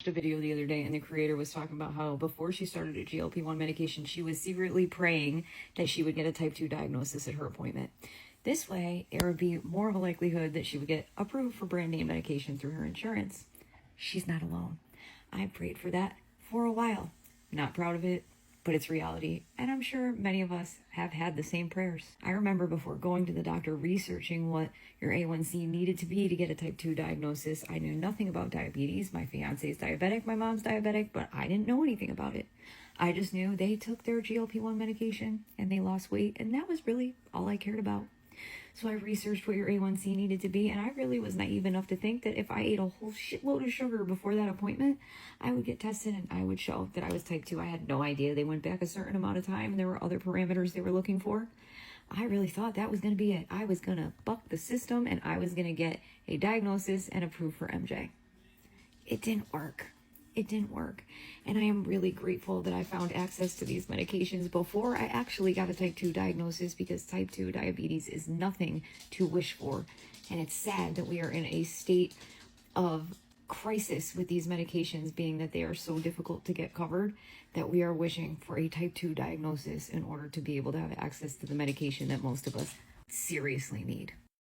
A video the other day, and the creator was talking about how before she started a GLP-1 medication, she was secretly praying that she would get a type 2 diagnosis at her appointment. This way, there would be more of a likelihood that she would get approved for brand name medication through her insurance. She's not alone. I prayed for that for a while. Not proud of it, but it's reality, and I'm sure many of us have had the same prayers. I remember before going to the doctor researching what your A1C needed to be to get a type 2 diagnosis. I knew nothing about diabetes. My fiance is diabetic, my mom's diabetic, but I didn't know anything about it. I just knew they took their GLP-1 medication and they lost weight, and that was really all I cared about. So I researched what your A1C needed to be, and I really was naive enough to think that if I ate a whole shitload of sugar before that appointment, I would get tested and I would show that I was type 2. I had no idea. They went back a certain amount of time and there were other parameters they were looking for. I really thought that was going to be it. I was going to buck the system and I was going to get a diagnosis and approved for MJ. It didn't work. It didn't work. And I am really grateful that I found access to these medications before I actually got a type 2 diagnosis, because type 2 diabetes is nothing to wish for. And it's sad that we are in a state of crisis with these medications, being that they are so difficult to get covered, that we are wishing for a type 2 diagnosis in order to be able to have access to the medication that most of us seriously need.